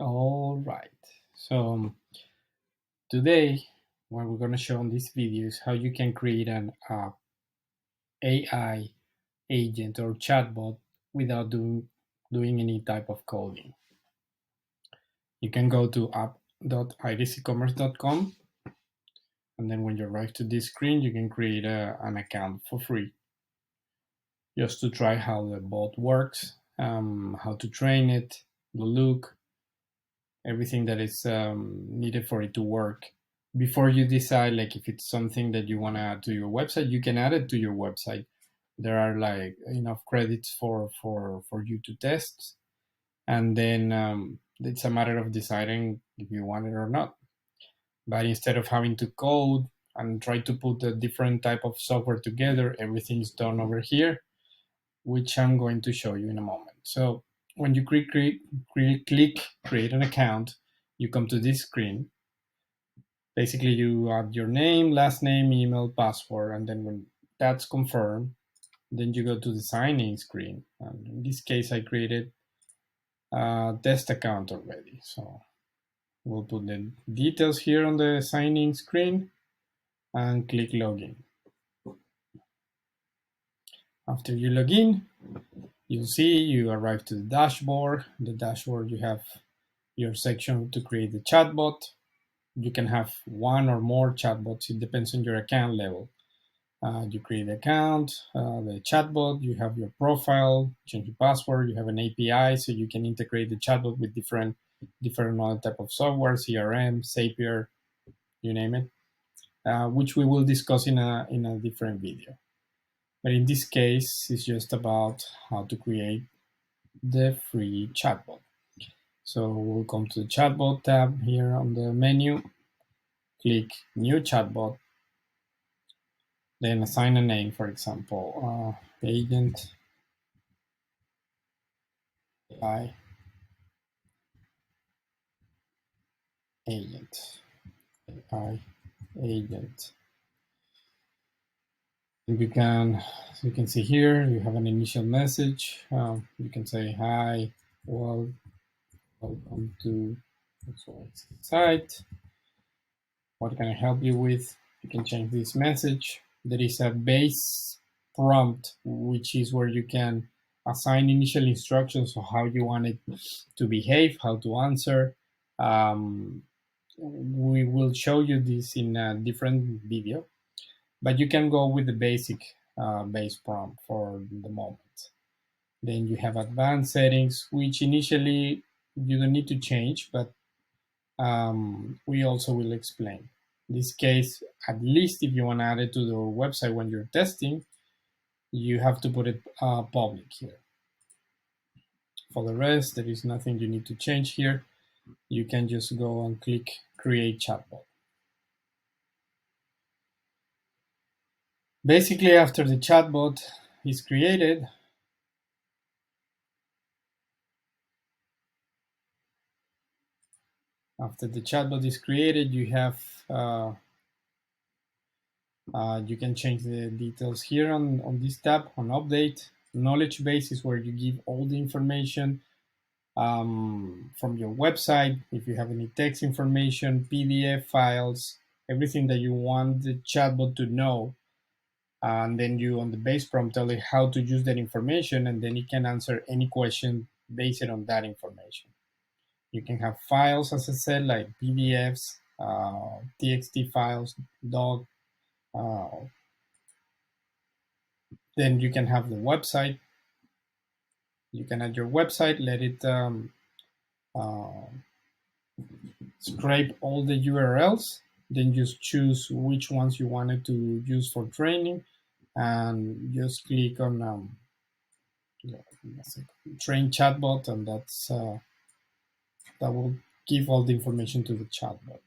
All right. So today, what we're going to show in this video is how you can create an AI agent or chatbot without doing any type of coding. You can go to app.irisecommerce.com, and then when you arrive to this screen, you can create an account for free just to try how the bot works, how to train it, the look, everything that is needed for it to work. Before you decide, like, if it's something that you want to add to your website, you can add it to your website. There are like enough credits for you to test, and then it's a matter of deciding if you want it or not. But instead of having to code and try to put a different type of software together, everything's done over here, which I'm going to show you in a moment. So when you click create an account, you come to this screen. Basically, you add your name, last name, email, password, and then when that's confirmed, then you go to the sign-in screen. And in this case, I created a test account already. So we'll put the details here on the sign-in screen and click login. After you log in, you'll see you arrive to the dashboard. The dashboard, you have your section to create the chatbot. You can have one or more chatbots. It depends on your account level. You create the account, the chatbot, you have your profile, change your password, you have an API, so you can integrate the chatbot with different other type of software, CRM, Zapier, you name it, which we will discuss in a different video. But in this case, it's just about how to create the free chatbot. So we'll come to the chatbot tab here on the menu, click new chatbot, then assign a name, for example, agent AI agent, AI agent. And you can see here, you have an initial message. You can say, hi, welcome to site. What can I help you with? You can change this message. There is a base prompt, which is where you can assign initial instructions of how you want it to behave, how to answer. We will show you this in a different video, but you can go with the basic base prompt for the moment. Then you have advanced settings, which initially you don't need to change, but we also will explain. In this case, at least if you want to add it to the website when you're testing, you have to put it public here. For the rest, there is nothing you need to change here. You can just go and click create chatbot. Basically, after the chatbot is created, you have you can change the details here on this tab on update. Knowledge base is where you give all the information from your website. If you have any text information, PDF files, everything that you want the chatbot to know. And then you on the base prompt tell it how to use that information, and then it can answer any question based on that information. You can have files, as I said, like PDFs, TXT files, doc. Then you can have the website. You can add your website, let it scrape all the URLs, then just choose which ones you wanted to use for training, and just click on train chatbot, and that will give all the information to the chatbot.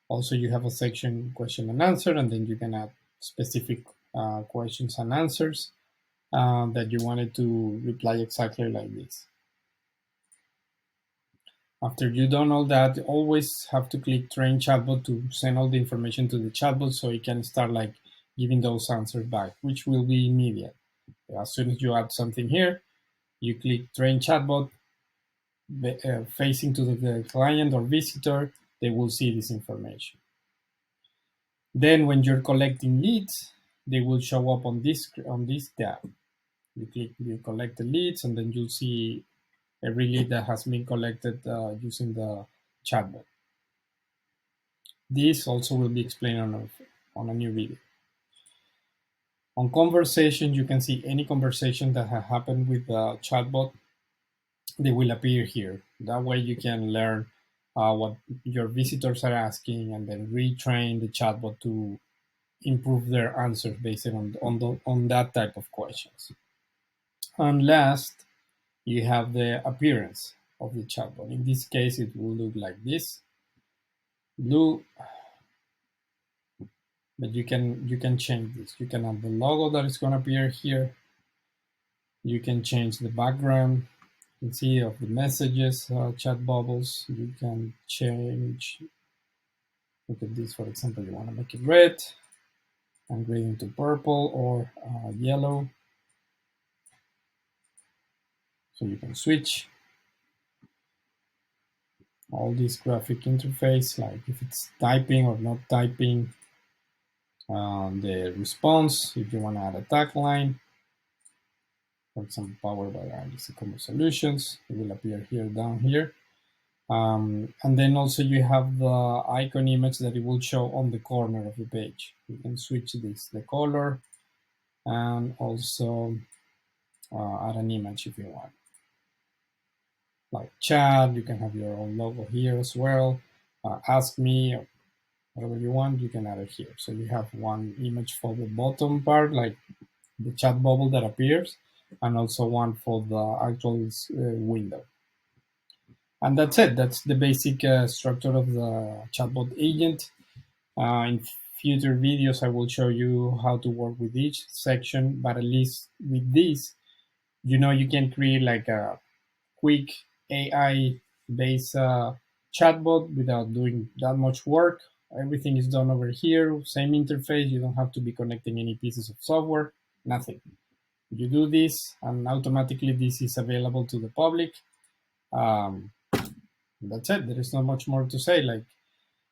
Also, you have a section question and answer, and then you can add specific questions and answers that you wanted to reply exactly like this. After you've done all that, you always have to click train chatbot to send all the information to the chatbot so it can start like giving those answers back, which will be immediate. As soon as you add something here, you click train chatbot, facing to the client or visitor, they will see this information. Then when you're collecting leads, they will show up on this tab. You collect the leads, and then you'll see every lead that has been collected using the chatbot. This also will be explained on a new video. On conversation, you can see any conversation that has happened with the chatbot. They will appear here. That way you can learn what your visitors are asking and then retrain the chatbot to improve their answers based on that type of questions. And last, you have the appearance of the chatbot. In this case, it will look like this, blue, but you can change this. You can have the logo that is going to appear here. You can change the background. You can see of the messages, chat bubbles. You can change. Look at this, for example. You want to make it red and grade into purple or yellow. So you can switch all this graphic interface, like if it's typing or not typing, the response, if you want to add a tagline, for example, powered by eCommerce Solutions, it will appear here down here. And then also you have the icon image that it will show on the corner of the page. You can switch the color, and also add an image if you want. Like chat, you can have your own logo here as well. Ask me, or whatever you want, you can add it here. So you have one image for the bottom part, like the chat bubble that appears, and also one for the actual window. And that's it. That's the basic structure of the chatbot agent. In future videos, I will show you how to work with each section, but at least with this, you can create like a quick AI-based chatbot without doing that much work. Everything is done over here, same interface. You don't have to be connecting any pieces of software, nothing. You do this, and automatically this is available to the public. That's it. There is not much more to say. Like,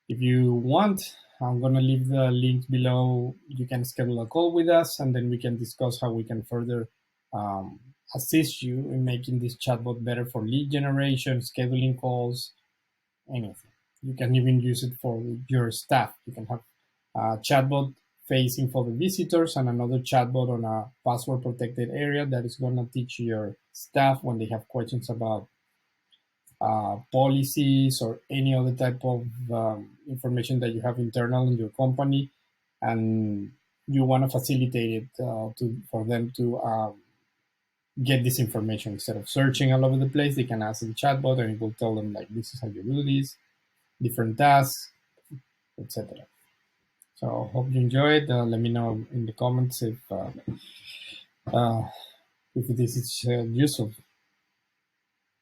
if you want, I'm going to leave the link below. You can schedule a call with us, and then we can discuss how we can further assist you in making this chatbot better for lead generation, scheduling calls, anything. You can even use it for your staff. You can have a chatbot facing for the visitors and another chatbot on a password protected area that is going to teach your staff when they have questions about policies or any other type of information that you have internal in your company, and you want to facilitate it for them to get this information. Instead of searching all over the place, they can ask the chatbot and it will tell them, like, this is how you do this, different tasks, etc. So hope you enjoyed. Let me know in the comments if this is useful.